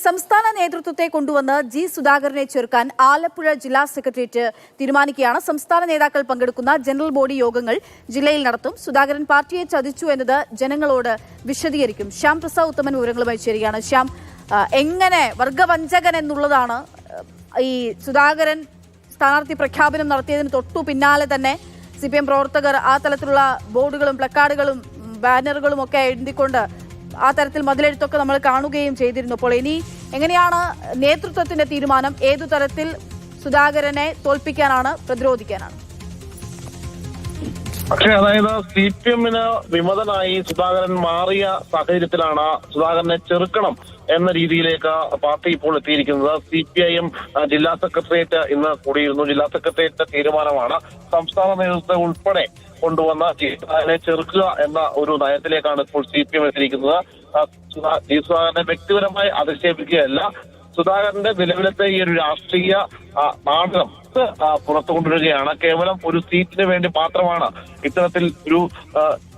സംസ്ഥാന നേതൃത്വത്തെ കൊണ്ടുവന്ന് ജി സുധാകരനെ ചേർക്കാൻ ആലപ്പുഴ ജില്ലാ സെക്രട്ടേറിയറ്റ് തീരുമാനിക്കുകയാണ്. സംസ്ഥാന നേതാക്കൾ പങ്കെടുക്കുന്ന ജനറൽ ബോഡി യോഗങ്ങൾ ജില്ലയിൽ നടത്തും. സുധാകരൻ പാർട്ടിയെ ചതിച്ചു എന്നത് ജനങ്ങളോട് വിശദീകരിക്കും. ശ്യാം പ്രസാദ് ഉത്തമൻ വിവരങ്ങളുമായി ചേരുകയാണ്. ശ്യാം, എങ്ങനെ വർഗവഞ്ചകൻ എന്നുള്ളതാണ് ഈ സുധാകരൻ സ്ഥാനാർത്ഥി പ്രഖ്യാപനം നടത്തിയതിന് തൊട്ടു പിന്നാലെ തന്നെ CPM പ്രവർത്തകർ ആ തലത്തിലുള്ള ബോർഡുകളും പ്ലക്കാർഡുകളും ബാനറുകളും ഒക്കെ എഴുതിക്കൊണ്ട് ആ തരത്തിൽ മതിലെഴുത്തൊക്കെ നമ്മൾ കാണുകയും ചെയ്തിരുന്നു. അപ്പോൾ ഇനി എങ്ങനെയാണ് നേതൃത്വത്തിന്റെ തീരുമാനം? ഏതു തരത്തിൽ സുധാകരനെ തോൽപ്പിക്കാനാണ്, പ്രതിരോധിക്കാനാണ്? പക്ഷേ അതായത് CPM-ന് വിമതനായി സുധാകരൻ മാറിയ സാഹചര്യത്തിലാണ് സുധാകരനെ ചെറുക്കണം എന്ന രീതിയിലേക്ക് പാർട്ടി ഇപ്പോൾ എത്തിയിരിക്കുന്നത്. CPIM ജില്ലാ സെക്രട്ടേറിയറ്റ് ഇന്ന് കൂടിയിരുന്നു. ജില്ലാ സെക്രട്ടേറിയറ്റ് തീരുമാനമാണ് സംസ്ഥാന നേതൃത്വത്തെ ഉൾപ്പെടെ കൊണ്ടുവന്ന സുധാകരനെ ചെറുക്കുക എന്ന ഒരു നയത്തിലേക്കാണ് ഇപ്പോൾ CPM എത്തിയിരിക്കുന്നത്. സുധാകരനെ വ്യക്തിപരമായി അധിക്ഷേപിക്കുകയല്ല, സുധാകരന്റെ നിലവിലത്തെ ഈ ഒരു രാഷ്ട്രീയ നാടകം പുറത്തു കൊണ്ടുവരികയാണ്. കേവലം ഒരു സീറ്റിന് വേണ്ടി മാത്രമാണ് ഇത്തരത്തിൽ ഒരു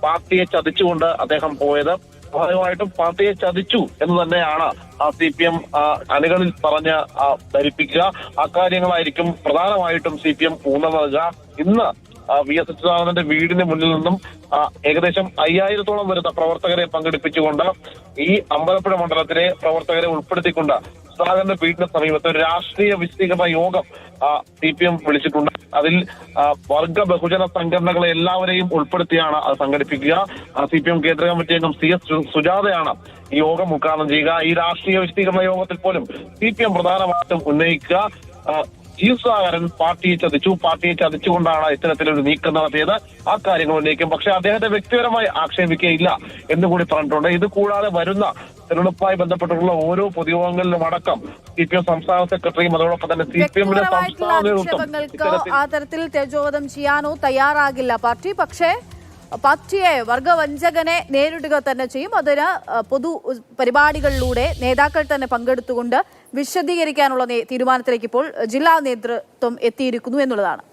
പാർട്ടിയെ ചതിച്ചുകൊണ്ട് അദ്ദേഹം പോയത്. സ്വാഭാവികമായിട്ടും പാർട്ടിയെ ചതിച്ചു എന്ന് തന്നെയാണ് CPM അണികളിൽ പറഞ്ഞ് ധരിപ്പിക്കുക. അക്കാര്യങ്ങളായിരിക്കും പ്രധാനമായിട്ടും CPM ഊന്നൽ നൽകുക. ഇന്ന് VS അച്യുതാനന്ദന്റെ വീടിന് മുന്നിൽ നിന്നും ഏകദേശം 5000-ഓളം വരുന്ന പ്രവർത്തകരെ പങ്കെടുപ്പിച്ചുകൊണ്ട് ഈ അമ്പലപ്പുഴ മണ്ഡലത്തിലെ പ്രവർത്തകരെ ഉൾപ്പെടുത്തിക്കൊണ്ട് സുധാകരന്റെ വീടിന് സമീപത്ത് ഒരു രാഷ്ട്രീയ വിശദീകരണ യോഗം CPM വിളിച്ചിട്ടുണ്ട്. അതിൽ വർഗ ബഹുജന സംഘടനകളെ എല്ലാവരെയും ഉൾപ്പെടുത്തിയാണ് അത് സംഘടിപ്പിക്കുക. CPM കേന്ദ്ര കമ്മിറ്റി അംഗം CS സുജാതയാണ് ഈ യോഗം ഉദ്ഘാടനം ചെയ്യുക. ഈ രാഷ്ട്രീയ വിശദീകരണ യോഗത്തിൽ പോലും CPM പ്രധാനമായിട്ടും ഉന്നയിക്കുക ജി സുധാകരൻ പാർട്ടിയെ ചതിച്ചുകൊണ്ടാണ് ഇത്തരത്തിലൊരു നീക്കം നടത്തിയത്. ആ കാര്യങ്ങൾ ഉന്നയിക്കും. പക്ഷെ അദ്ദേഹത്തെ വ്യക്തിപരമായി ആക്ഷേപിക്കുകയില്ല എന്നുകൂടി പറഞ്ഞിട്ടുണ്ട്. ഇത് കൂടാതെ വരുന്ന തെരഞ്ഞെടുപ്പുമായി ബന്ധപ്പെട്ടിട്ടുള്ള ഓരോ പൊതുയോഗങ്ങളിലും അടക്കം CPM സംസ്ഥാന സെക്രട്ടറിയും അതോടൊപ്പം തന്നെ CPM-ന്റെ സംസ്ഥാന നേതൃത്വം ആ തരത്തിൽ തേജോവധം ചെയ്യാനോ തയ്യാറാകില്ല പാർട്ടി. പക്ഷേ പാർട്ടിയെ വർഗവഞ്ചകനെ നേരിടുക തന്നെ ചെയ്യും. അതിന് പൊതു പരിപാടികളിലൂടെ നേതാക്കൾ തന്നെ പങ്കെടുത്തുകൊണ്ട് വിശദീകരിക്കാനുള്ള തീരുമാനത്തിലേക്ക് ഇപ്പോൾ ജില്ലാ നേതൃത്വം എത്തിയിരിക്കുന്നു എന്നുള്ളതാണ്.